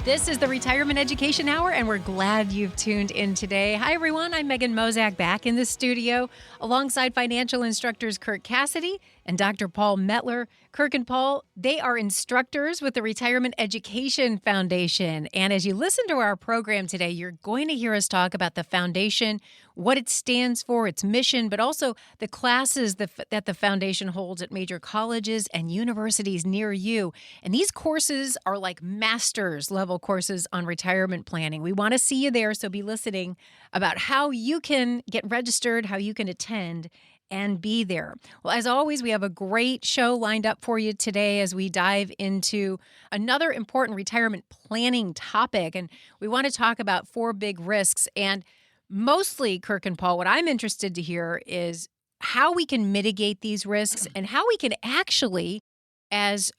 This is the Retirement Education Hour, and we're glad you've tuned in today. Hi, everyone. I'm Megan Mozak, back in the studio alongside financial instructors Kirk Cassidy and Dr. Paul Metler. Kirk and Paul, they are instructors with the Retirement Education Foundation. And as you listen to our program today, you're going to hear us talk about the foundation, what it stands for, its mission, but also the classes that the foundation holds at major colleges and universities near you. And these courses are like master's level courses on retirement planning. We want to see you there, so be listening about how you can get registered, how you can attend, and be there. Well, as always, we have a great show lined up for you today as we dive into another important retirement planning topic. And we want to talk about 4 big risks. And mostly, Kirk and Paul, what I'm interested to hear is how we can mitigate these risks and how we can actually, as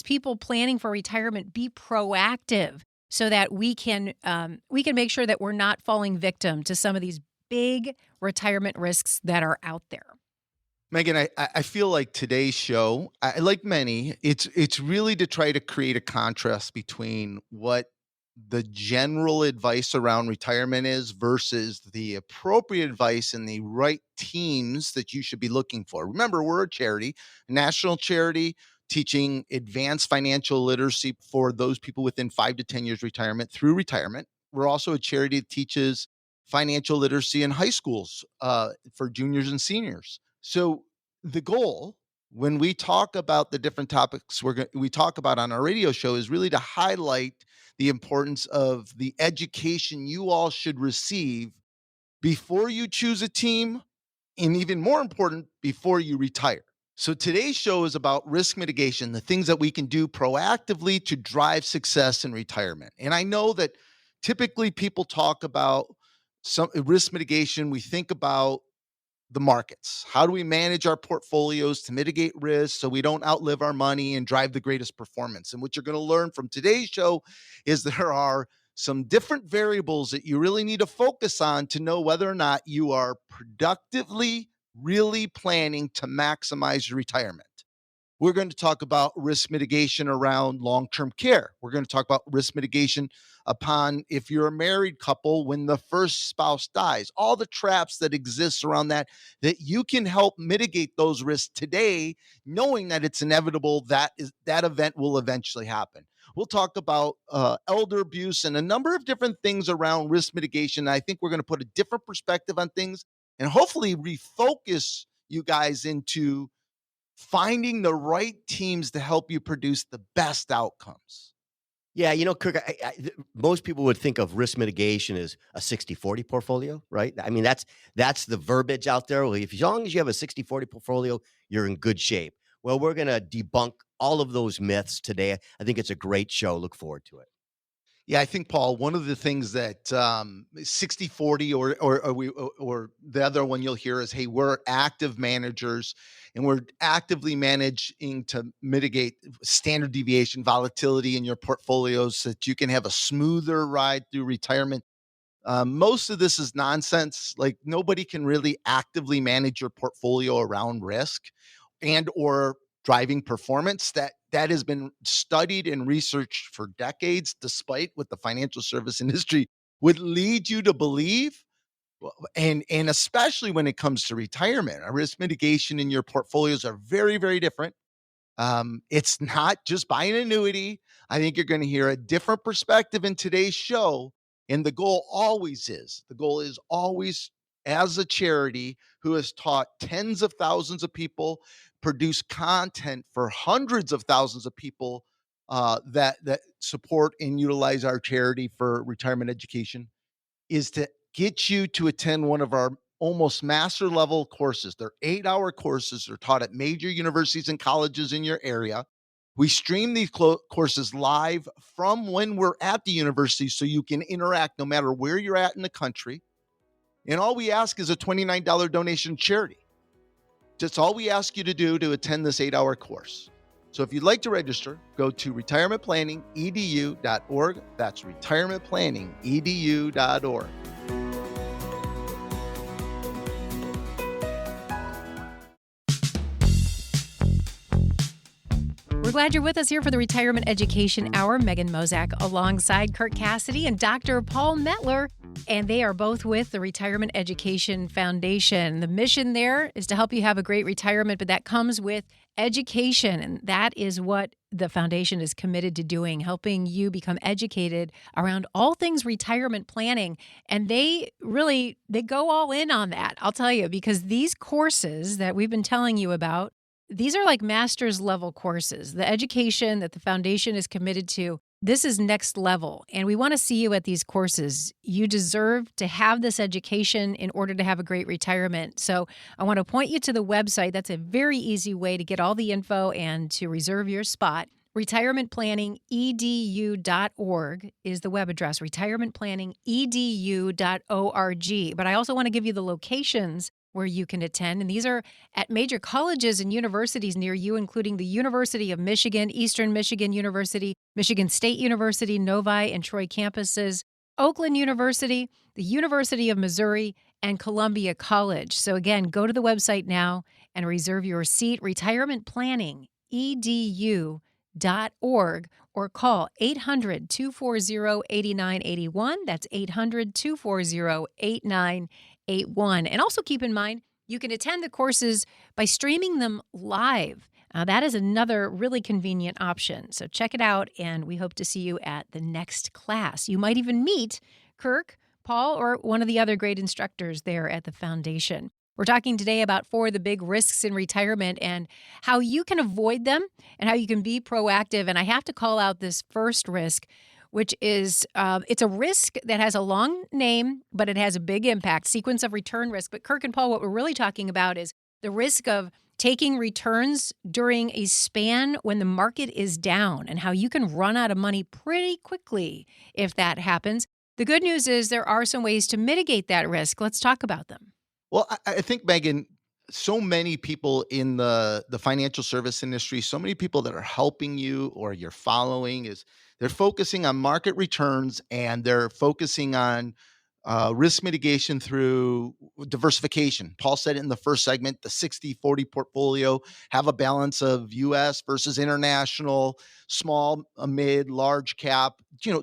people planning for retirement, be proactive so that we can make sure that we're not falling victim to some of these big retirement risks that are out there. Megan, I feel like today's show, like many, it's really to try to create a contrast between what the general advice around retirement is versus the appropriate advice and the right teams that you should be looking for. Remember, we're a charity, a national charity, teaching advanced financial literacy for those people within 5 to 10 years retirement through retirement. We're also a charity that teaches financial literacy in high schools for juniors and seniors. So the goal, when we talk about the different topics we talk about on our radio show, is really to highlight the importance of the education you all should receive before you choose a team, and even more important, before you retire. So today's show is about risk mitigation, the things that we can do proactively to drive success in retirement. And I know that typically people talk about some risk mitigation. We think about the markets. How do we manage our portfolios to mitigate risk so we don't outlive our money and drive the greatest performance? And what you're going to learn from today's show is there are some different variables that you really need to focus on to know whether or not you are productively really planning to maximize your retirement. We're going to talk about risk mitigation around long-term care. We're going to talk about risk mitigation upon if you're a married couple when the first spouse dies, all the traps that exist around that you can help mitigate those risks today, knowing that it's inevitable that event will eventually happen. We'll talk about elder abuse and a number of different things around risk mitigation. I think we're going to put a different perspective on things and hopefully refocus you guys into finding the right teams to help you produce the best outcomes. Yeah, Kirk, most people would think of risk mitigation as a 60-40 portfolio, right? I mean, that's the verbiage out there. Well, as long as you have a 60-40 portfolio, you're in good shape. Well, we're going to debunk all of those myths today. I think it's a great show. Look forward to it. Yeah, I think, Paul, one of the things that 60-40 or the other one you'll hear is, hey, we're active managers and we're actively managing to mitigate standard deviation volatility in your portfolios so that you can have a smoother ride through retirement. Most of this is nonsense. Like, nobody can really actively manage your portfolio around risk and or driving performance. That has been studied and researched for decades, despite what the financial service industry would lead you to believe. And especially when it comes to retirement, risk mitigation in your portfolios are very, very different. It's not just buy an annuity. I think you're going to hear a different perspective in today's show. And the goal is always, as a charity who has taught tens of thousands of people, produce content for hundreds of thousands of people that support and utilize our charity for retirement education, is to get you to attend one of our almost master level courses. They're 8-hour courses. They're taught at major universities and colleges in your area. We stream these courses live from when we're at the university so you can interact no matter where you're at in the country. And all we ask is a $29 donation to charity. That's all we ask you to do to attend this 8-hour course. So if you'd like to register, go to retirementplanningedu.org. That's retirementplanningedu.org. We're glad you're with us here for the Retirement Education Hour. Megan Mozak alongside Kirk Cassidy and Dr. Paul Metler. And they are both with the Retirement Education Foundation. The mission there is to help you have a great retirement, but that comes with education. And that is what the foundation is committed to doing, helping you become educated around all things retirement planning. And they go all in on that, I'll tell you, because these courses that we've been telling you about, these are like master's level courses. The education that the foundation is committed to, this is next level. And we want to see you at these courses. You deserve to have this education in order to have a great retirement. So I want to point you to the website. That's a very easy way to get all the info and to reserve your spot. Retirementplanningedu.org is the web address, retirementplanningedu.org. But I also want to give you the locations where you can attend. And these are at major colleges and universities near you, including the University of Michigan, Eastern Michigan University, Michigan State University, Novi and Troy campuses, Oakland University, the University of Missouri, and Columbia College. So again, go to the website now and reserve your seat, retirementplanningedu.org, or call 800-240-8981. That's 800-240-8981. And also keep in mind, you can attend the courses by streaming them live. That is another really convenient option. So check it out, and we hope to see you at the next class. You might even meet Kirk, Paul, or one of the other great instructors there at the foundation. We're talking today about 4 of the big risks in retirement and how you can avoid them and how you can be proactive. And I have to call out this first risk, which is it's a risk that has a long name, but it has a big impact, sequence of return risk. But Kirk and Paul, what we're really talking about is the risk of taking returns during a span when the market is down and how you can run out of money pretty quickly if that happens. The good news is there are some ways to mitigate that risk. Let's talk about them. Well, I think, Megan, so many people in the financial service industry, so many people that are helping you or you're following, is they're focusing on market returns and they're focusing on risk mitigation through diversification. Paul said it in the first segment, the 60-40 portfolio, have a balance of U.S. versus international, small, mid, large cap,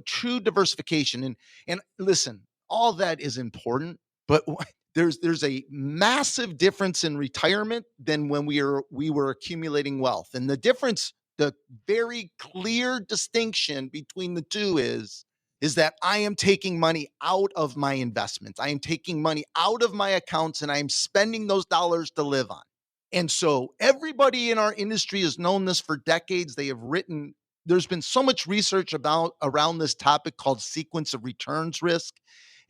true diversification. And listen, all that is important, but there's a massive difference in retirement than when we were accumulating wealth. And the difference, the very clear distinction between the two is that I am taking money out of my investments. I am taking money out of my accounts and I am spending those dollars to live on. And so everybody in our industry has known this for decades. They have written, there's been so much research around this topic called sequence of returns risk.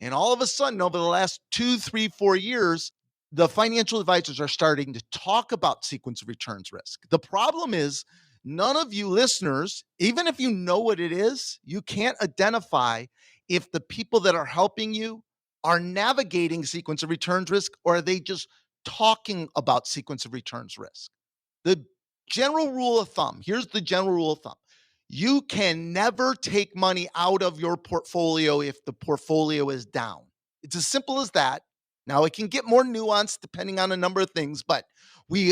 And all of a sudden, over the last 2, 3, 4 years, the financial advisors are starting to talk about sequence of returns risk. The problem is none of you listeners, even if you know what it is, you can't identify if the people that are helping you are navigating sequence of returns risk, or are they just talking about sequence of returns risk. The general rule of thumb, here's the general rule of thumb. You can never take money out of your portfolio if the portfolio is down. It's as simple as that. Now, it can get more nuanced depending on a number of things, but we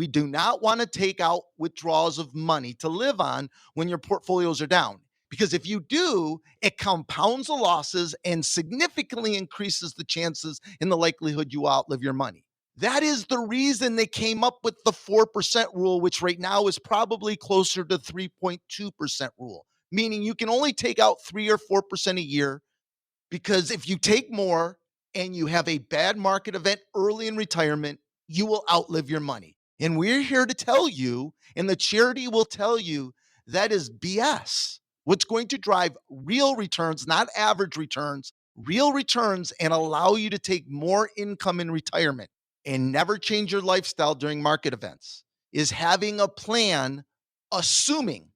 do not want to take out withdrawals of money to live on when your portfolios are down. Because if you do, it compounds the losses and significantly increases the chances and the likelihood you outlive your money. That is the reason they came up with the 4% rule, which right now is probably closer to 3.2% rule, meaning you can only take out 3 or 4% a year, because if you take more and you have a bad market event early in retirement, you will outlive your money. And we're here to tell you, and the charity will tell you, that is BS. What's going to drive real returns, not average returns, real returns, and allow you to take more income in retirement and never change your lifestyle during market events is having a plan, assuming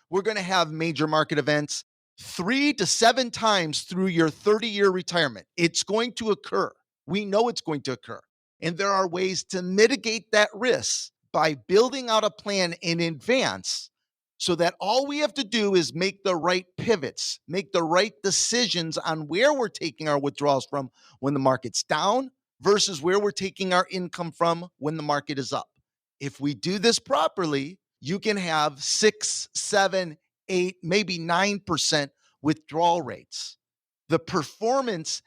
we're going to have major market events 3 to 7 times through your 30-year retirement. It's going to occur. We know it's going to occur. And there are ways to mitigate that risk by building out a plan in advance, so that all we have to do is make the right pivots, make the right decisions on where we're taking our withdrawals from when the market's down versus where we're taking our income from when the market is up. If we do this properly, you can have 6, 7, 8, maybe 9% withdrawal rates. The performance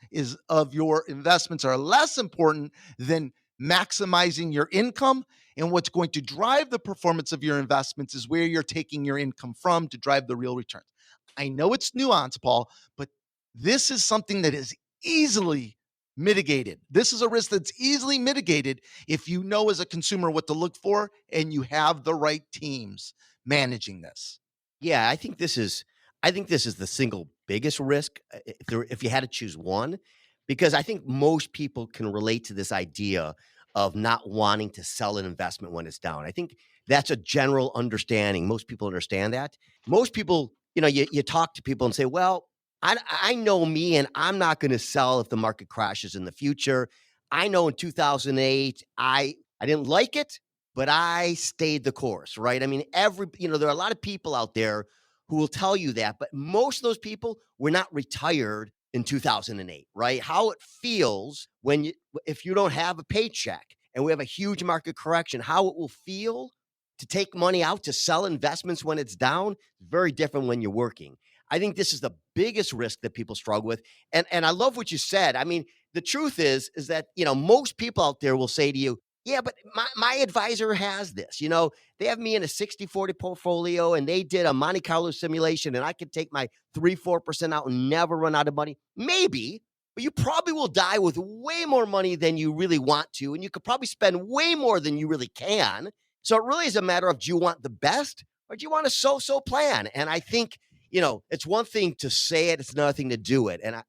of your investments are less important than maximizing your income. And what's going to drive the performance of your investments is where you're taking your income from to drive the real returns. I know it's nuanced, Paul, but this is something that is easily mitigated. This is a risk that's easily mitigated if you know as a consumer what to look for and you have the right teams managing this. Yeah, I think this is the single biggest risk if you had to choose one, because I think most people can relate to this idea of not wanting to sell an investment when it's down. I think that's a general understanding. Most people understand that. Most people, you talk to people and say, well, I know me and I'm not going to sell if the market crashes in the future. I know in 2008, I didn't like it, but I stayed the course, right? I mean, there are a lot of people out there who will tell you that, but most of those people were not retired in 2008, right? How it feels if you don't have a paycheck and we have a huge market correction, how it will feel to take money out to sell investments when it's down is very different when you're working. I think this is the biggest risk that people struggle with. And I love what you said. I mean, the truth is that, most people out there will say to you, yeah, but my advisor has this, they have me in a 60-40 portfolio and they did a Monte Carlo simulation and I could take my 3-4% out and never run out of money. Maybe, but you probably will die with way more money than you really want to. And you could probably spend way more than you really can. So it really is a matter of, do you want the best or do you want a so-so plan? And I think, it's one thing to say it, it's another thing to do it. And I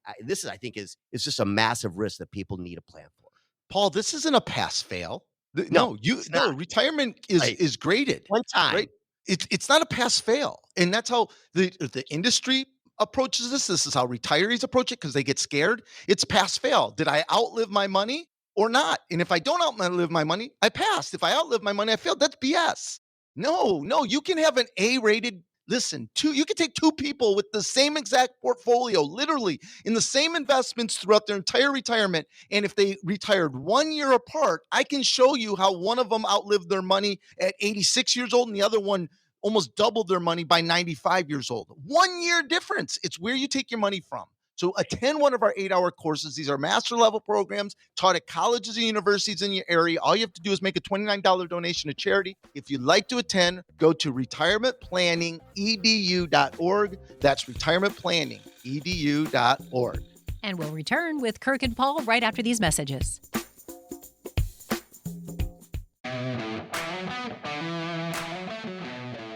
think is just a massive risk that people need a plan for. Paul, this isn't a pass fail. No, it's not. Retirement Right. is graded. One time. Right? It's not a pass fail. And that's how the industry approaches this. This is how retirees approach it because they get scared. It's pass fail. Did I outlive my money or not? And if I don't outlive my money, I passed. If I outlive my money, I failed. That's BS. No, you can have an A-rated. Listen, you can take two people with the same exact portfolio, literally in the same investments throughout their entire retirement. And if they retired 1 year apart, I can show you how one of them outlived their money at 86 years old and the other one almost doubled their money by 95 years old. 1 year difference. It's where you take your money from. So attend one of our 8-hour courses. These are master level programs taught at colleges and universities in your area. All you have to do is make a $29 donation to charity. If you'd like to attend, go to retirementplanningedu.org. That's retirementplanningedu.org. And we'll return with Kirk and Paul right after these messages.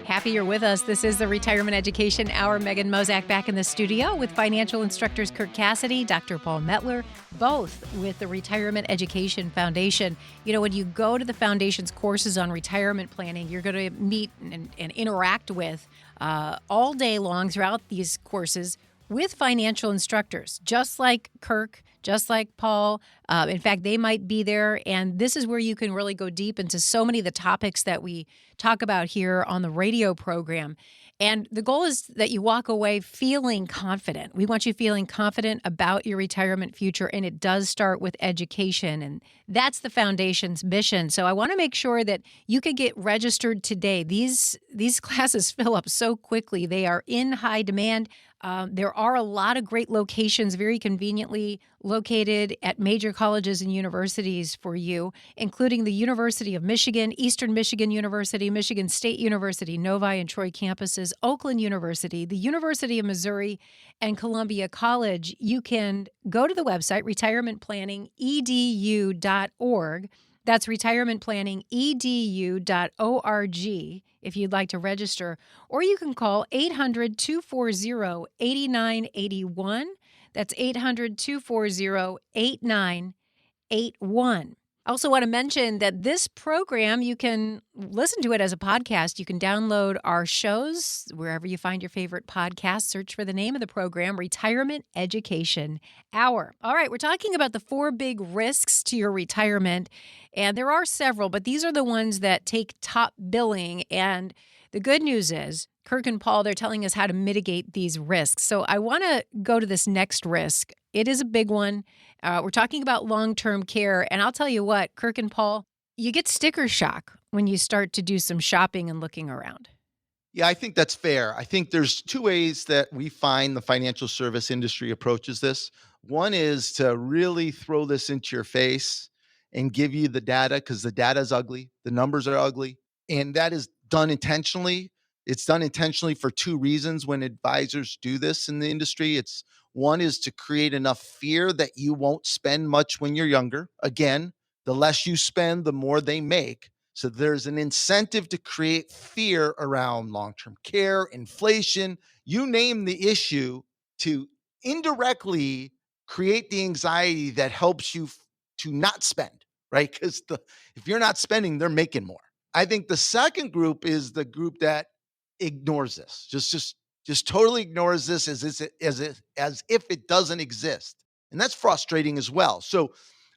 Happy you're with us. This is the Retirement Education Hour. Megan Mozak back in the studio with financial instructors Kirk Cassidy, Dr. Paul Mettler, both with the Retirement Education Foundation. When you go to the foundation's courses on retirement planning, you're going to meet and interact with all day long throughout these courses with financial instructors, just like Kirk, just like Paul. In fact, they might be there. And this is where you can really go deep into so many of the topics that we talk about here on the radio program. And the goal is that you walk away feeling confident. We want you feeling confident about your retirement future. And it does start with education. And that's the foundation's mission. So I want to make sure that you could get registered today. These classes fill up so quickly. They are in high demand. There are a lot of great locations, very conveniently located at major colleges and universities for you, including the University of Michigan, Eastern Michigan University, Michigan State University, Novi and Troy campuses, Oakland University, the University of Missouri, and Columbia College. You can go to the website, retirementplanningedu.org. That's retirementplanningedu.org if you'd like to register. Or you can call 800-240-8981. That's 800-240-8981. I also want to mention that this program, you can listen to it as a podcast. You can download our shows wherever you find your favorite podcast. Search for the name of the program, Retirement Education Hour. All right, we're talking about the 4 big risks to your retirement. And there are several, but these are the ones that take top billing. And the good news is, Kirk and Paul, they're telling us how to mitigate these risks. So I want to go to this next risk. It is a big one. We're talking about long-term care. And I'll tell you what, Kirk and Paul, You get sticker shock when you start to do some shopping and looking around. Yeah, I think that's fair. I think there's two ways that we find the financial service industry approaches this. One is to really throw this into your face and give you the data because the data is ugly, the numbers are ugly, and that is done intentionally. It's done intentionally for two reasons when advisors do this in the industry. It's one is to create enough fear that you won't spend much when you're younger. Again, the less you spend, the more they make. So there's an incentive to create fear around long term care, inflation, you name the issue, to indirectly create the anxiety that helps you to not spend, right? Because if you're not spending, they're making more. I think the second group is the group that ignores this, just totally ignores this as if it doesn't exist, and that's frustrating as well. So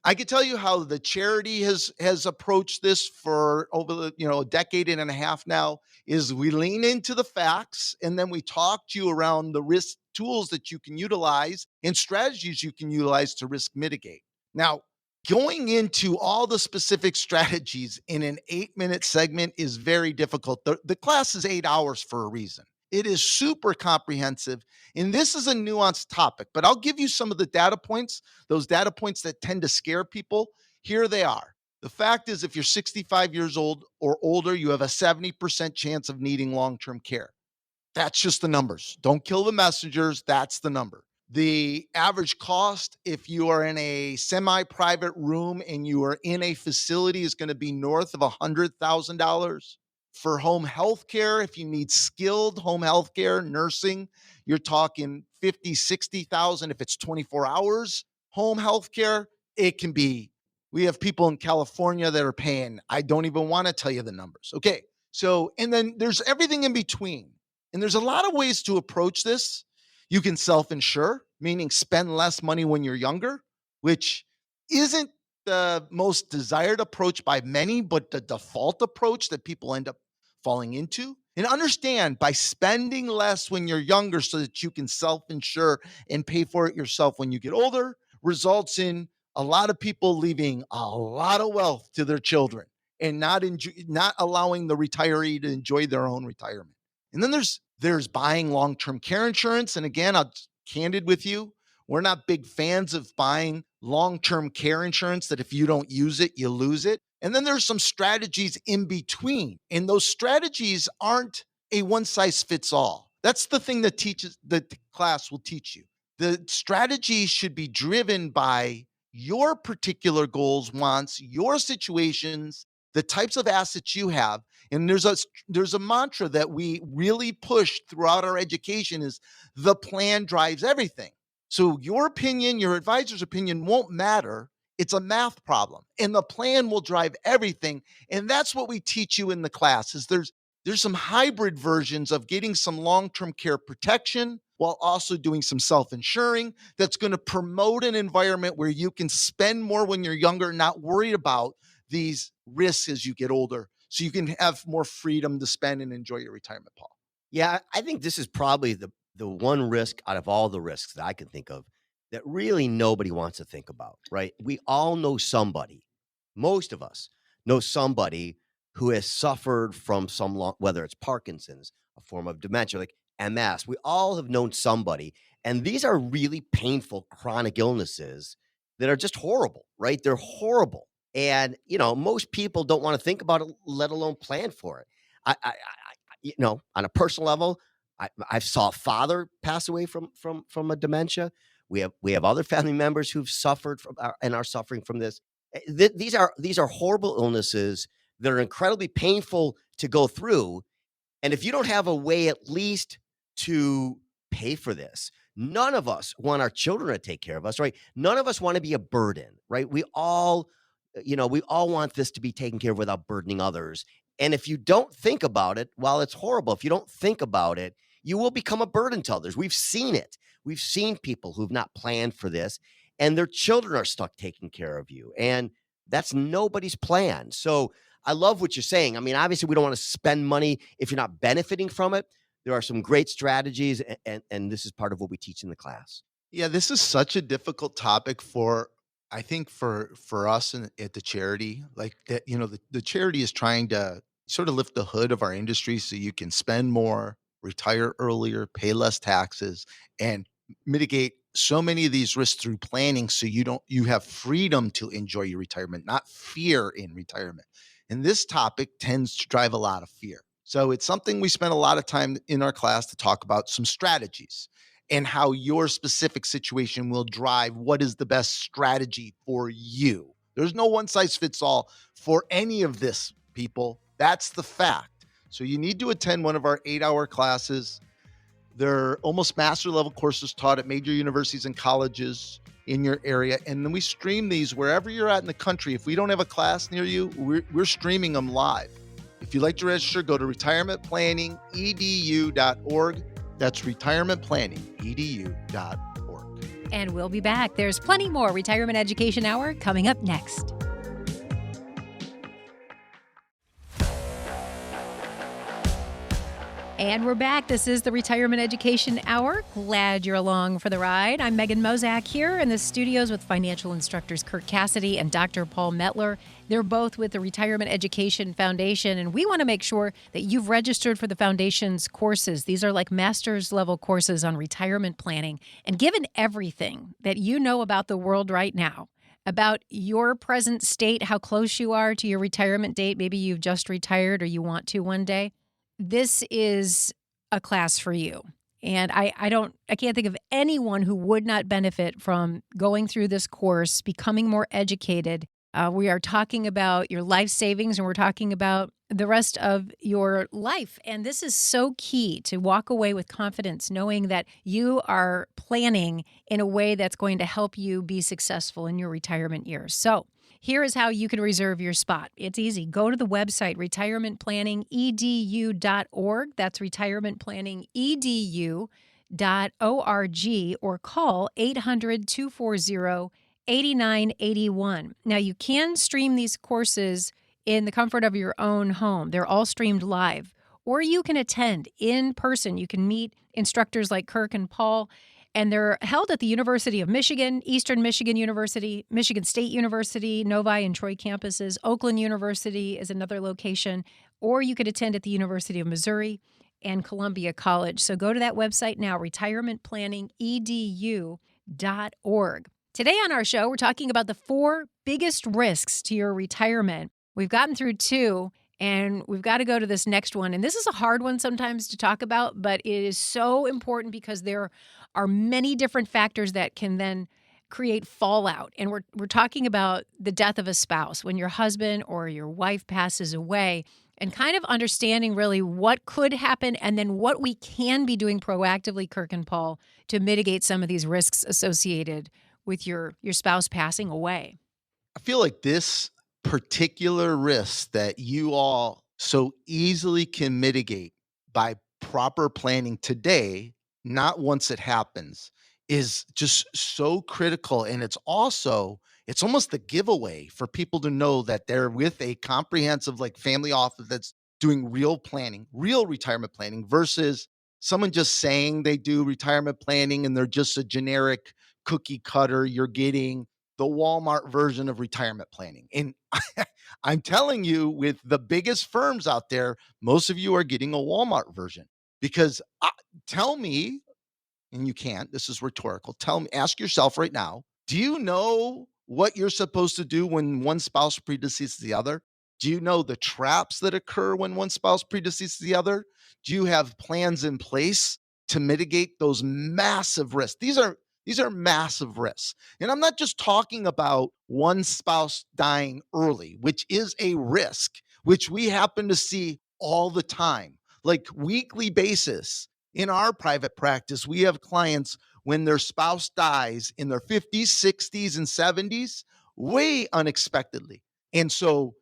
I can tell you how the charity has approached this for over the a decade and a half now. Is we lean into the facts and then we talk to you around the risk tools that you can utilize and strategies you can utilize to risk mitigate. Now, going into all the specific strategies in an 8-minute segment is very difficult. The class is 8 hours for a reason. It is super comprehensive. And this is a nuanced topic, but I'll give you some of the data points, those data points that tend to scare people. Here they are. The fact is, if you're 65 years old or older, you have a 70% chance of needing long term care. That's just the numbers. Don't kill the messengers. That's the number. The average cost, if you are in a semi-private room and you are in a facility, is going to be north of $100,000. For home health care, if you need skilled home health care, nursing, you're talking 50, 60,000. If it's 24 hours home health care, it can be. We have people in California that are paying, I don't even want to tell you the numbers. Okay. So, and then there's everything in between. And there's a lot of ways to approach this. You can self-insure, meaning spend less money when you're younger, which isn't the most desired approach by many, but the default approach that people end up falling into. And understand, by spending less when you're younger so that you can self-insure and pay for it yourself when you get older, results in a lot of people leaving a lot of wealth to their children and not allowing the retiree to enjoy their own retirement. And then there's buying long-term care insurance. And again, I'll candid with you, we're not big fans of buying long-term care insurance that if you don't use it, you lose it. And then there's some strategies in between. And those strategies aren't a one-size-fits-all. That's the thing that the class will teach you. The strategy should be driven by your particular goals, wants, your situations, the types of assets you have. And there's a mantra that we really push throughout our education is the plan drives everything. So your opinion, your advisor's opinion won't matter. It's a math problem, and the plan will drive everything. And that's what we teach you in the class. Is there's some hybrid versions of getting some long-term care protection while also doing some self-insuring that's going to promote an environment where you can spend more when you're younger, not worried about these risks as you get older, so you can have more freedom to spend and enjoy your retirement, Paul. Yeah, I think this is probably the one risk out of all the risks that I can think of that really nobody wants to think about, right? We all know somebody, most of us know somebody who has suffered from whether it's Parkinson's, a form of dementia, like MS. We all have known somebody, and these are really painful chronic illnesses that are just horrible, right? They're horrible. And, most people don't want to think about it, let alone plan for it. On a personal level, I saw a father pass away from a dementia. We have other family members who've suffered from and are suffering from this. These are horrible illnesses that are incredibly painful to go through. And if you don't have a way at least to pay for this, none of us want our children to take care of us, right? None of us want to be a burden, right? We all want this to be taken care of without burdening others. And if you don't think about it, while it's horrible, if you don't think about it, you will become a burden to others. We've seen it. We've seen people who've not planned for this, and their children are stuck taking care of you. And that's nobody's plan. So I love what you're saying. I mean, obviously, we don't want to spend money if you're not benefiting from it. There are some great strategies, and this is part of what we teach in the class. Yeah, this is such a difficult topic for I think for us at the charity, like that, the charity is trying to sort of lift the hood of our industry so you can spend more, retire earlier, pay less taxes, and mitigate so many of these risks through planning so you have freedom to enjoy your retirement, not fear in retirement. And this topic tends to drive a lot of fear. So it's something we spend a lot of time in our class to talk about some strategies and how your specific situation will drive what is the best strategy for you. There's no one size fits all for any of this, people. That's the fact. So you need to attend one of our 8-hour classes. They're almost master level courses taught at major universities and colleges in your area. And then we stream these wherever you're at in the country. If we don't have a class near you, we're streaming them live. If you'd like to register, go to retirementplanningedu.org. That's retirementplanningedu.org. And we'll be back. There's plenty more Retirement Education Hour coming up next. And we're back. This is the Retirement Education Hour. Glad you're along for the ride. I'm Megan Mozak here in the studios with financial instructors Kirk Cassidy and Dr. Paul Mettler. They're both with the Retirement Education Foundation, and we want to make sure that you've registered for the Foundation's courses. These are like master's level courses on retirement planning. And given everything that you know about the world right now, about your present state, how close you are to your retirement date, maybe you've just retired or you want to one day, this is a class for you. And I can't think of anyone who would not benefit from going through this course, becoming more educated. We are talking about your life savings, and we're talking about the rest of your life. And this is so key to walk away with confidence, knowing that you are planning in a way that's going to help you be successful in your retirement years. So here is how you can reserve your spot. It's easy. Go to the website, retirementplanningedu.org. That's retirementplanningedu.org, or call 800-240-8981. Now, you can stream these courses in the comfort of your own home. They're all streamed live. Or you can attend in person. You can meet instructors like Kirk and Paul, and they're held at the University of Michigan, Eastern Michigan University, Michigan State University, Novi and Troy campuses. Oakland University is another location. Or you could attend at the University of Missouri and Columbia College. So go to that website now, retirementplanningedu.org. Today on our show, we're talking about the 4 biggest risks to your retirement. We've gotten through 2, and we've got to go to this next one. And this is a hard one sometimes to talk about, but it is so important because there are many different factors that can then create fallout. And we're talking about the death of a spouse, when your husband or your wife passes away, and kind of understanding really what could happen and then what we can be doing proactively, Kirk and Paul, to mitigate some of these risks associated with your spouse passing away. I feel like this particular risk that you all so easily can mitigate by proper planning today, not once it happens, is just so critical. And it's almost the giveaway for people to know that they're with a comprehensive family office that's doing real planning, real retirement planning, versus someone just saying they do retirement planning and they're just a generic cookie cutter. You're getting the Walmart version of retirement planning. And I'm telling you, with the biggest firms out there, most of you are getting a Walmart version. Because tell me, and you can't, this is rhetorical, ask yourself right now, do you know what you're supposed to do when one spouse predeceases the other? Do you know the traps that occur when one spouse predeceases the other? Do you have plans in place to mitigate those massive risks? These are massive risks. And I'm not just talking about one spouse dying early, which is a risk, which we happen to see all the time, like weekly basis. In our private practice, we have clients when their spouse dies in their 50s, 60s, and 70s, way unexpectedly. And so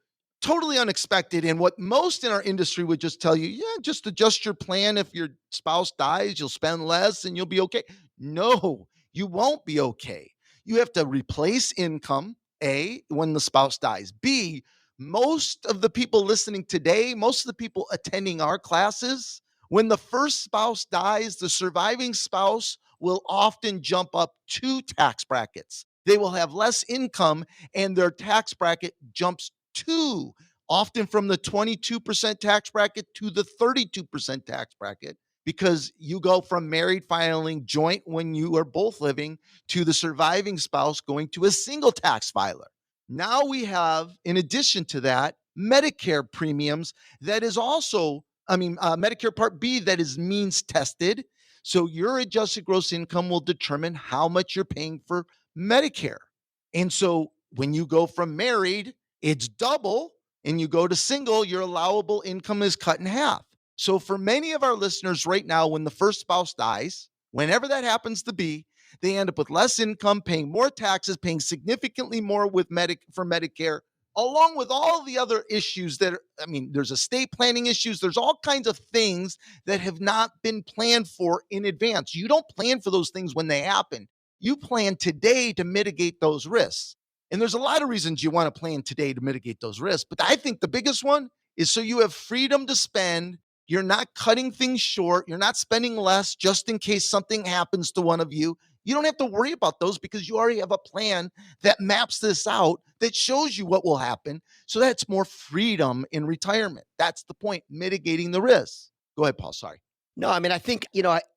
totally unexpected. And what most in our industry would just tell you, yeah, just adjust your plan. If your spouse dies, you'll spend less and you'll be okay. No, you won't be okay. You have to replace income, A, when the spouse dies. B, most of the people listening today, most of the people attending our classes, when the first spouse dies, the surviving spouse will often jump up 2 tax brackets. They will have less income and their tax bracket jumps often from the 22% tax bracket to the 32% tax bracket, because you go from married filing joint when you are both living to the surviving spouse going to a single tax filer. Now we have, in addition to that, Medicare premiums that is also, Medicare Part B that is means tested. So your adjusted gross income will determine how much you're paying for Medicare. And so when you go from married, it's double, and you go to single, your allowable income is cut in half. So for many of our listeners right now, when the first spouse dies, whenever that happens to be, they end up with less income, paying more taxes, paying significantly more for Medicare, along with all the other issues there's estate planning issues. There's all kinds of things that have not been planned for in advance. You don't plan for those things when they happen. You plan today to mitigate those risks. And there's a lot of reasons you want to plan today to mitigate those risks. But I think the biggest one is so you have freedom to spend. You're not cutting things short. You're not spending less just in case something happens to one of you. You don't have to worry about those because you already have a plan that maps this out, that shows you what will happen. So that's more freedom in retirement. That's the point, mitigating the risks. Go ahead, Paul. Sorry. No, I mean, I think,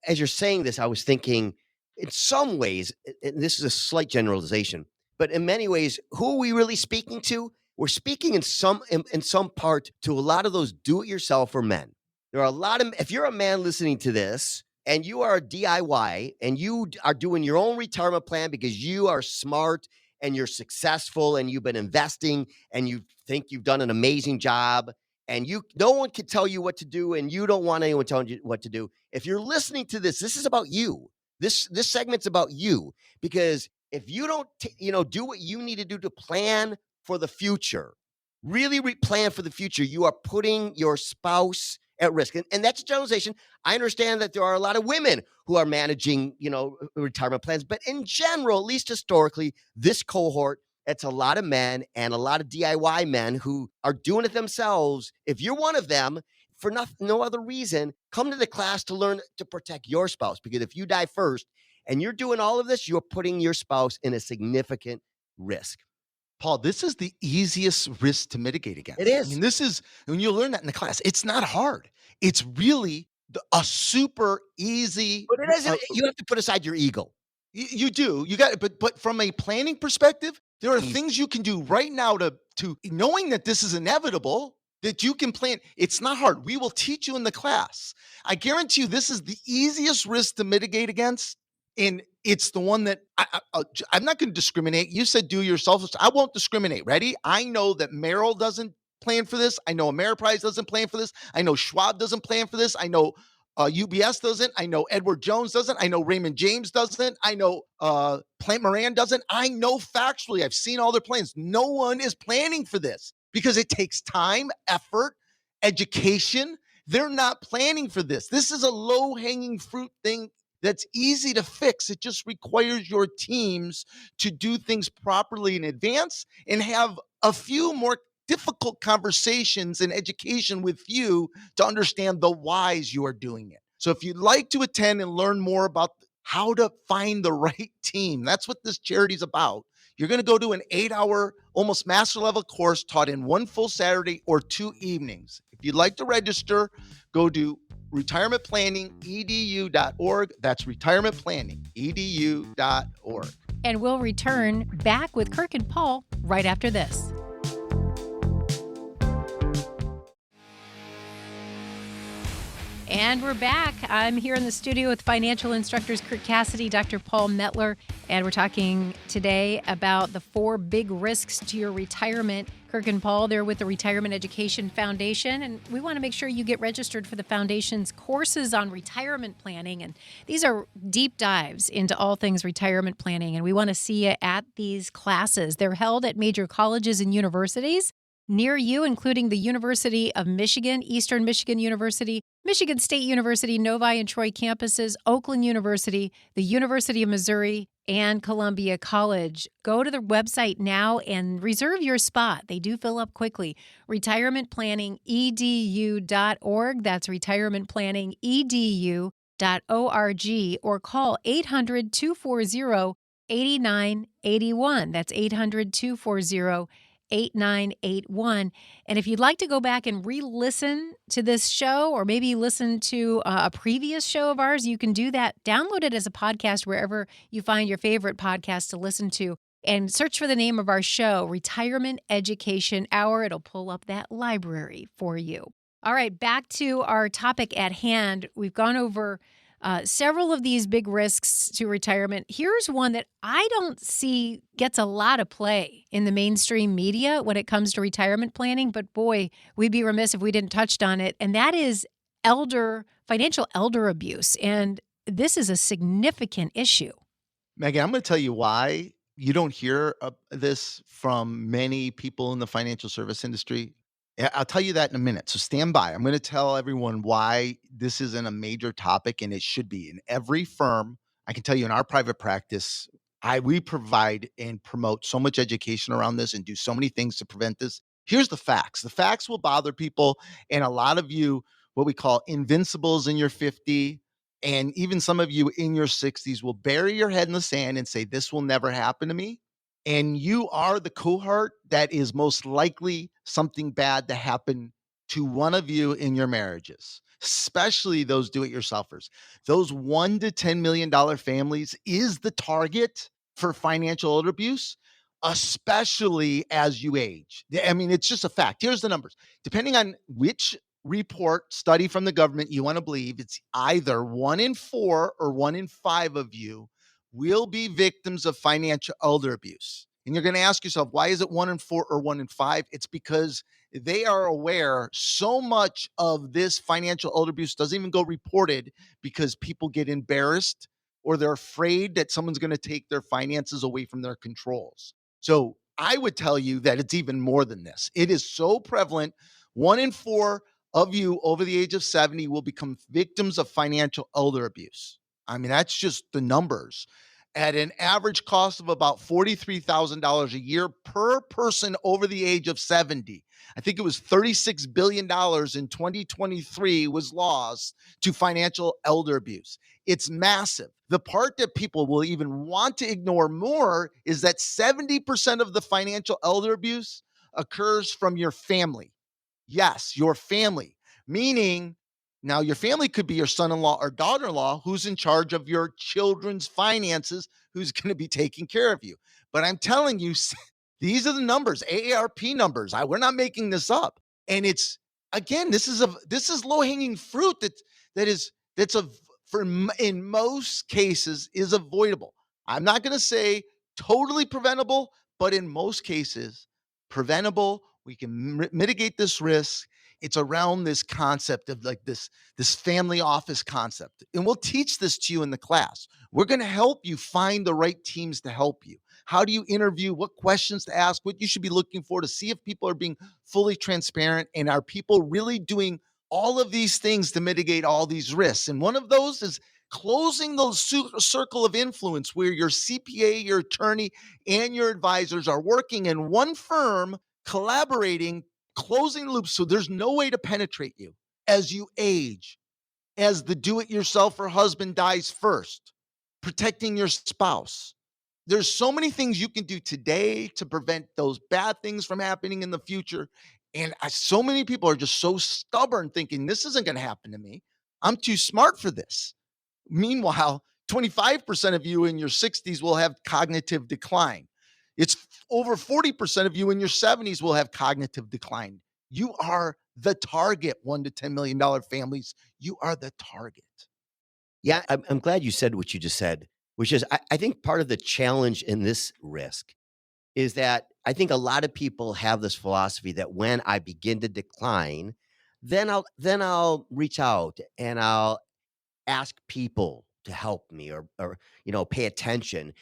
as you're saying this, I was thinking in some ways, and this is a slight generalization, but in many ways, who are we really speaking to? We're speaking in some part to a lot of those do-it-yourselfer men. There are a lot of, if you're a man listening to this and you are a DIY and you are doing your own retirement plan because you are smart and you're successful and you've been investing and you think you've done an amazing job, and no one can tell you what to do, and you don't want anyone telling you what to do. If you're listening to this, this is about you. This segment's about you, because if you don't, do what you need to do to plan for the future, really plan for the future, you are putting your spouse at risk. And that's a generalization. I understand that there are a lot of women who are managing, retirement plans, but in general, at least historically, this cohort, it's a lot of men and a lot of DIY men who are doing it themselves. If you're one of them, for no other reason, come to the class to learn to protect your spouse. Because if you die first and you're doing all of this, you're putting your spouse in a significant risk. Paul, this is the easiest risk to mitigate against. It is. This is, when you learn that in the class, it's not hard. It's really a super easy. But it isn't. You have to put aside your ego. You do. You got it. But from a planning perspective, there are things you can do right now to knowing that this is inevitable, that you can plan. It's not hard. We will teach you in the class. I guarantee you this is the easiest risk to mitigate against. And it's the one that I'm not going to discriminate. You said do yourself. I won't discriminate. Ready? I know that Merrill doesn't plan for this. I know Ameriprise doesn't plan for this. I know Schwab doesn't plan for this. I know UBS doesn't. I know Edward Jones doesn't. I know Raymond James doesn't. I know Plant Moran doesn't. I know factually, I've seen all their plans. No one is planning for this because it takes time, effort, education. They're not planning for this. This is a low-hanging fruit thing that's easy to fix. It just requires your teams to do things properly in advance and have a few more difficult conversations and education with you to understand the whys you are doing it. So if you'd like to attend and learn more about how to find the right team, that's what this charity is about. You're going to go to an 8-hour, almost master level course taught in one full Saturday or 2 evenings. If you'd like to register, go to retirementplanningedu.org. That's retirementplanningedu.org. And we'll return back with Kirk and Paul right after this. And we're back. I'm here in the studio with financial instructors Kirk Cassidy, Dr. Paul Mettler, and we're talking today about the 4 big risks to your retirement. Kirk and Paul, they're with the Retirement Education Foundation, and we want to make sure you get registered for the Foundation's courses on retirement planning. And these are deep dives into all things retirement planning, and we want to see you at these classes. They're held at major colleges and universities near you, including the University of Michigan, Eastern Michigan University, Michigan State University, Novi and Troy campuses, Oakland University, the University of Missouri, and Columbia College. Go to the website now and reserve your spot. They do fill up quickly. Retirementplanningedu.org. That's retirementplanningedu.org, or call 800-240 8981. That's 800-240-8981. And if you'd like to go back and re-listen to this show or maybe listen to a previous show of ours, you can do that. Download it as a podcast wherever you find your favorite podcast to listen to. And search for the name of our show, Retirement Education Hour. It'll pull up that library for you. All right, back to our topic at hand. We've gone over several of these big risks to retirement. Here's one that I don't see gets a lot of play in the mainstream media when it comes to retirement planning, but boy, we'd be remiss if we didn't touch on it, and that is financial elder abuse. And this is a significant issue. Megan, I'm going to tell you why you don't hear this from many people in the financial service industry. I'll tell you that in a minute. So stand by. I'm going to tell everyone why this isn't a major topic, and it should be in every firm. I can tell you in our private practice, we provide and promote so much education around this and do so many things to prevent this. Here's the facts. The facts will bother people, and a lot of you, what we call invincibles in your 50, and even some of you in your 60s will bury your head in the sand and say, this will never happen to me. And you are the cohort that is most likely something bad to happen to one of you in your marriages, especially those do-it-yourselfers. Those $1 to $10 million families is the target for financial elder abuse, especially as you age. I mean, it's just a fact. Here's the numbers. Depending on which study from the government you want to believe, it's either 1 in 4 or 1 in 5 of you will be victims of financial elder abuse. And you're going to ask yourself, why is it 1 in 4 or 1 in 5? It's because they are aware so much of this financial elder abuse doesn't even go reported because people get embarrassed or they're afraid that someone's going to take their finances away from their controls. So I would tell you that it's even more than this. It is so prevalent. 1 in 4 of you over the age of 70 will become victims of financial elder abuse. I mean, that's just the numbers. At an average cost of about $43,000 a year per person over the age of 70. I think it was $36 billion in 2023 was lost to financial elder abuse. It's massive. The part that people will even want to ignore more is that 70% of the financial elder abuse occurs from your family. Yes, your family, meaning now your family could be your son-in-law or daughter-in-law who's in charge of your children's finances, who's going to be taking care of you. But I'm telling you, these are the numbers, AARP numbers. We're not making this up. And it's, again, this is low-hanging fruit in most cases is avoidable. I'm not going to say totally preventable, but in most cases, preventable. We can mitigate this risk. It's around this concept of like this family office concept. And we'll teach this to you in the class. We're going to help you find the right teams to help you. How do you interview? What questions to ask? What you should be looking for to see if people are being fully transparent, and are people really doing all of these things to mitigate all these risks? And one of those is closing the circle of influence where your CPA, your attorney, and your advisors are working in one firm, collaborating, closing loops so there's no way to penetrate you as you age, as the do-it-yourselfer husband dies first, protecting your spouse. There's so many things you can do today to prevent those bad things from happening in the future. And so many people are just so stubborn thinking this isn't going to happen to me. I'm too smart for this. Meanwhile, 25% of you in your 60s will have cognitive decline. It's over 40% of you in your 70s will have cognitive decline. You are the target, $1 to $10 million families. You are the target. Yeah, I'm glad you said what you just said, which is I think part of the challenge in this risk is that I think a lot of people have this philosophy that when I begin to decline, then I'll reach out and I'll ask people to help me or pay attention.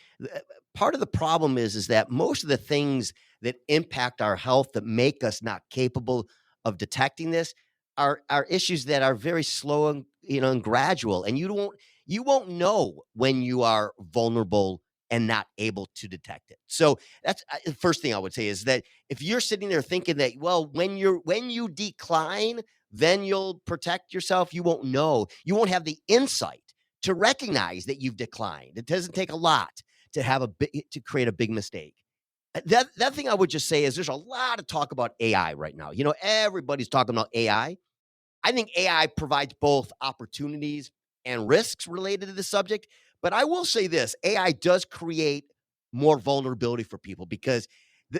Part of the problem is that most of the things that impact our health that make us not capable of detecting this are issues that are very slow and gradual, and you won't know when you are vulnerable and not able to detect it. So that's the first thing I would say is that if you're sitting there thinking that, well, when you decline, then you'll protect yourself, you won't know. You won't have the insight to recognize that you've declined. It doesn't take a lot to create a big mistake. That thing I would just say is there's a lot of talk about AI right now. Everybody's talking about AI. I think AI provides both opportunities and risks related to the subject. But I will say this: AI does create more vulnerability for people because the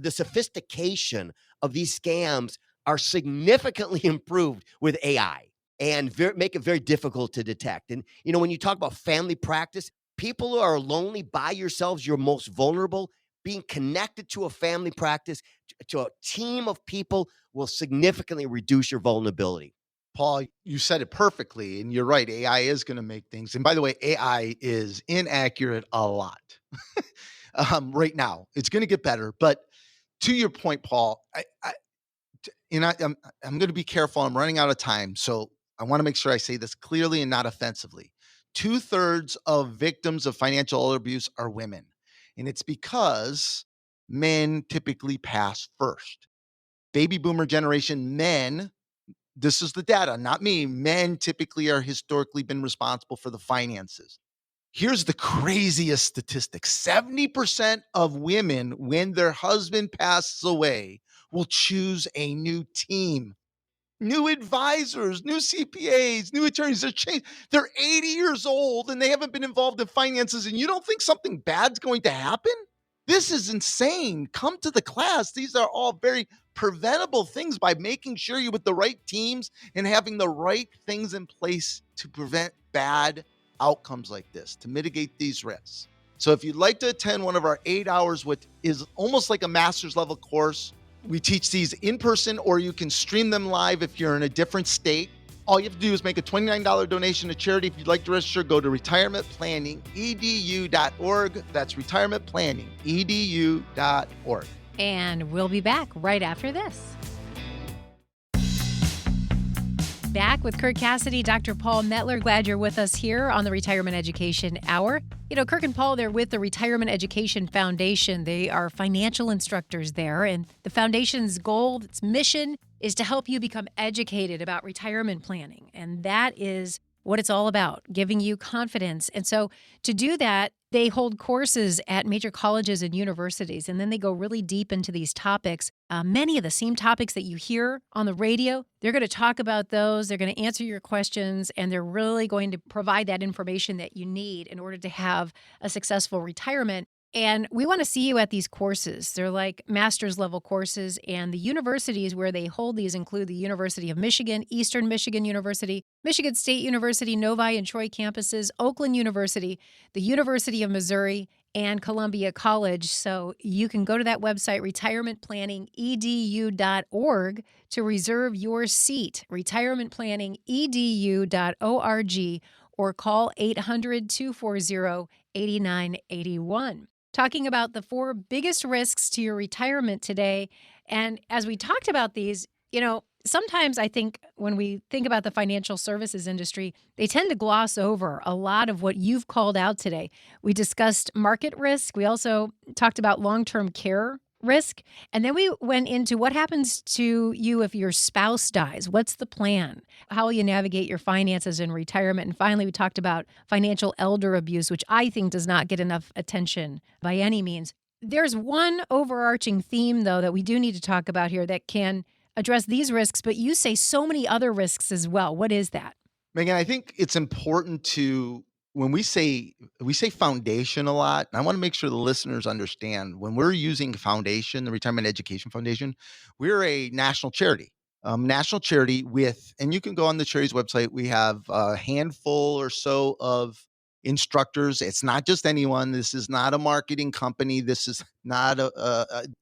sophistication of these scams are significantly improved with AI and make it very difficult to detect. And when you talk about family practice, people who are lonely by yourselves, you're most vulnerable. Being connected to a family practice, to a team of people, will significantly reduce your vulnerability. Paul, you said it perfectly, and you're right. AI is going to make things. And by the way, AI is inaccurate a lot right now. It's going to get better. But to your point, Paul, I'm going to be careful. I'm running out of time. So I want to make sure I say this clearly and not offensively. 2/3 of victims of financial abuse are women. And it's because men typically pass first. Baby boomer generation men, this is the data, not me. Men typically are historically been responsible for the finances. Here's the craziest statistic. 70% of women, when their husband passes away, will choose a new team. New advisors, new CPAs, new attorneys. They're 80 years old and they haven't been involved in finances, and you don't think something bad's going to happen? This is insane. Come to the class. These are all very preventable things by making sure you're with the right teams and having the right things in place to prevent bad outcomes like this, to mitigate these risks. So if you'd like to attend one of our 8 hours, which is almost like a master's level course, we teach these in person, or you can stream them live if you're in a different state. All you have to do is make a $29 donation to charity. If you'd like to register, go to retirementplanningedu.org. That's retirementplanningedu.org. And we'll be back right after this. Back with Kirk Cassidy, Dr. Paul Mettler. Glad you're with us here on the Retirement Education Hour. Kirk and Paul, they're with the Retirement Education Foundation. They are financial instructors there, and the foundation's goal, its mission, is to help you become educated about retirement planning. And that is what it's all about, giving you confidence. And so to do that, they hold courses at major colleges and universities, and then they go really deep into these topics. Many of the same topics that you hear on the radio, they're going to talk about those, they're going to answer your questions, and they're really going to provide that information that you need in order to have a successful retirement. And we want to see you at these courses. They're like master's level courses, and the universities where they hold these include the University of Michigan, Eastern Michigan University, Michigan State University, Novi and Troy campuses, Oakland University, the University of Missouri, and Columbia College. So you can go to that website, retirementplanningedu.org, to reserve your seat, retirementplanningedu.org, or call 800-240-8981. Talking about the 4 biggest risks to your retirement today. And as we talked about these, sometimes I think when we think about the financial services industry, they tend to gloss over a lot of what you've called out today. We discussed market risk. We also talked about long-term care risk. And then we went into what happens to you if your spouse dies. What's the plan? How will you navigate your finances in retirement? And finally, we talked about financial elder abuse, which I think does not get enough attention by any means. There's one overarching theme, though, that we do need to talk about here that can address these risks, but you say so many other risks as well. What is that? Megan, I think it's important to, when we say foundation a lot, and I want to make sure the listeners understand, when we're using foundation, the Retirement Education Foundation, we're a national charity. With, and you can go on the charity's website, we have a handful or so of instructors. It's not just anyone. This is not a marketing company. This is not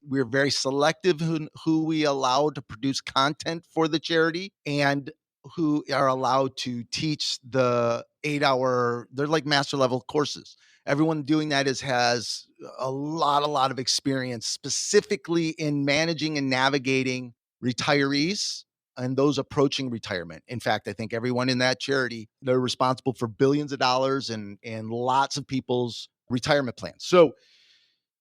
we're very selective who we allow to produce content for the charity, and who are allowed to teach the 8-hour, they're like master level courses. Everyone doing that has a lot of experience, specifically in managing and navigating retirees and those approaching retirement. In fact, I think everyone in that charity, they're responsible for billions of dollars and lots of people's retirement plans. So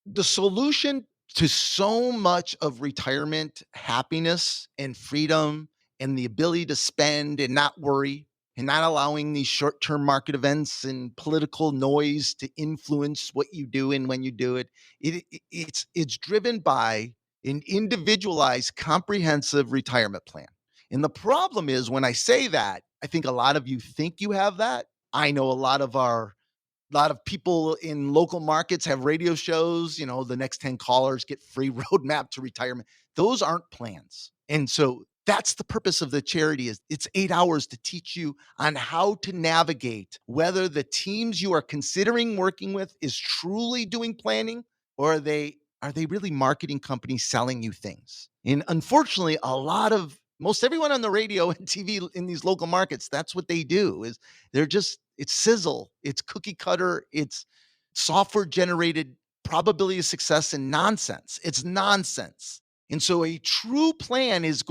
the solution to so much of retirement happiness and freedom and the ability to spend and not worry and not allowing these short-term market events and political noise to influence what you do and when you do it. It's driven by an individualized, comprehensive retirement plan. And the problem is when I say that, I think a lot of you think you have that. I know a lot of people in local markets have radio shows, the next 10 callers get free roadmap to retirement. Those aren't plans. And so that's the purpose of the charity. Is it's 8 hours to teach you on how to navigate whether the teams you are considering working with is truly doing planning, or are they really marketing companies selling you things? And unfortunately, most everyone on the radio and TV in these local markets, that's what they do. Is it's sizzle, it's cookie cutter, it's software generated probability of success and nonsense. It's nonsense. And so a true plan it's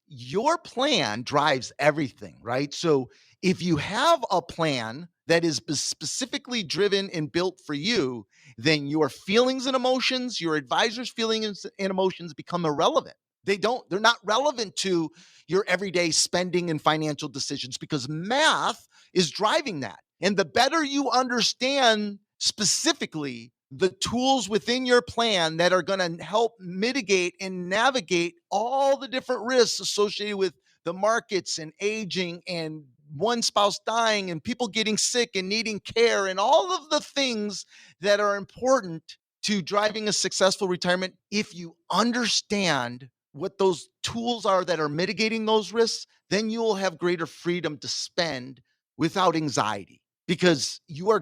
your plan drives everything, right? So if you have a plan that is specifically driven and built for you, then your feelings and emotions, your advisor's feelings and emotions become irrelevant. They're not relevant to your everyday spending and financial decisions because math is driving that. And the better you understand specifically the tools within your plan that are going to help mitigate and navigate all the different risks associated with the markets and aging and one spouse dying and people getting sick and needing care and all of the things that are important to driving a successful retirement. If you understand what those tools are that are mitigating those risks, then you will have greater freedom to spend without anxiety, because your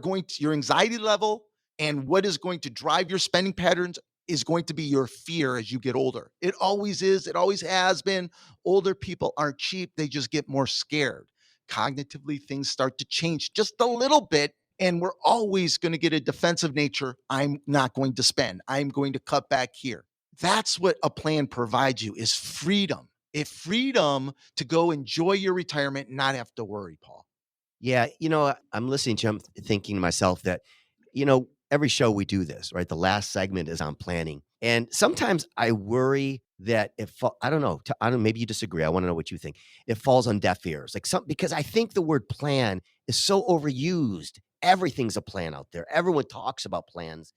anxiety level and what is going to drive your spending patterns is going to be your fear as you get older. It always is. It always has been. Older people aren't cheap. They just get more scared. Cognitively, things start to change just a little bit, and we're always going to get a defensive nature. I'm not going to spend. I'm going to cut back here. That's what a plan provides you, is freedom. Freedom to go enjoy your retirement and not have to worry, Paul. Yeah, I'm listening to you. I'm thinking to myself that, every show we do this, right? The last segment is on planning. And sometimes I worry that I don't know, maybe you disagree. I want to know what you think. It falls on deaf ears. Because I think the word plan is so overused. Everything's a plan out there. Everyone talks about plans.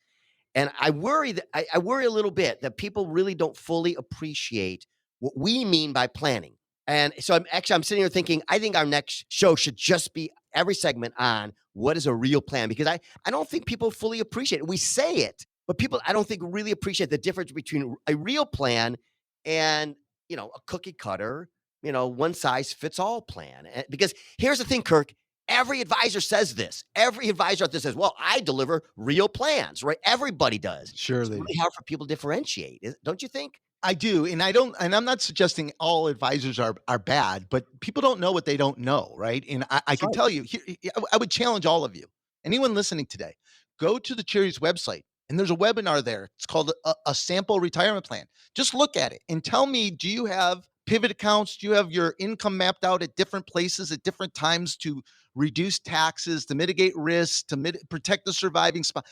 And I worry that I worry a little bit that people really don't fully appreciate what we mean by planning. And so I'm sitting here thinking, I think our next show should just be every segment on what is a real plan, because I don't think people fully appreciate it. We say it, but people, I don't think really appreciate the difference between a real plan and, a cookie cutter, one size fits all plan. Because here's the thing, Kirk, every advisor says this. Every advisor out there says, well, I deliver real plans, right? Everybody does. Sure. It's really hard for people to differentiate, don't you think? I do. And I'm not suggesting all advisors are bad, but people don't know what they don't know. Right. And I can tell you here, I would challenge all of you, anyone listening today, go to the charity's website and there's a webinar there. It's called a sample retirement plan. Just look at it and tell me, do you have pivot accounts? Do you have your income mapped out at different places at different times to reduce taxes, to mitigate risks, to protect the surviving spouse?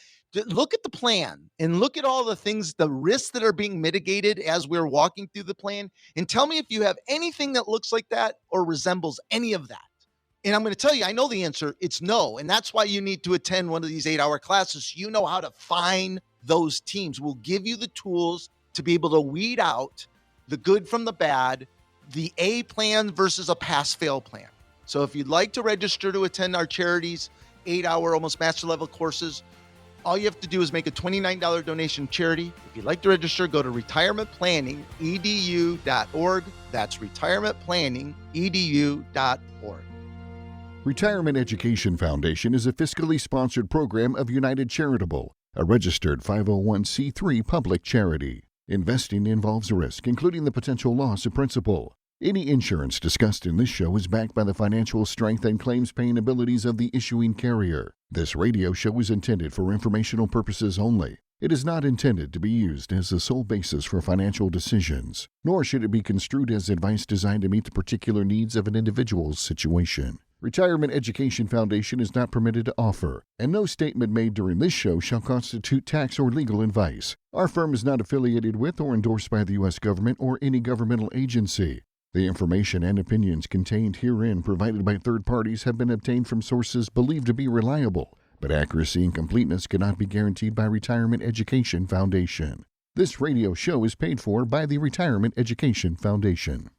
Look at the plan and look at all the things, the risks that are being mitigated as we're walking through the plan, and tell me if you have anything that looks like that or resembles any of that. And I'm going to tell you, I know the answer. It's no. And that's why you need to attend one of these 8-hour classes. So you know how to find those teams. We'll give you the tools to be able to weed out the good from the bad, the A plan versus a pass-fail plan. So if you'd like to register to attend our charity's 8-hour, almost master level courses, all you have to do is make a $29 donation to charity. If you'd like to register, go to retirementplanningedu.org. That's retirementplanningedu.org. Retirement Education Foundation is a fiscally sponsored program of United Charitable, a registered 501c3 public charity. Investing involves risk, including the potential loss of principal. Any insurance discussed in this show is backed by the financial strength and claims-paying abilities of the issuing carrier. This radio show is intended for informational purposes only. It is not intended to be used as the sole basis for financial decisions, nor should it be construed as advice designed to meet the particular needs of an individual's situation. Retirement Education Foundation is not permitted to offer, and no statement made during this show shall constitute tax or legal advice. Our firm is not affiliated with or endorsed by the U.S. government or any governmental agency. The information and opinions contained herein provided by third parties have been obtained from sources believed to be reliable, but accuracy and completeness cannot be guaranteed by Retirement Education Foundation. This radio show is paid for by the Retirement Education Foundation.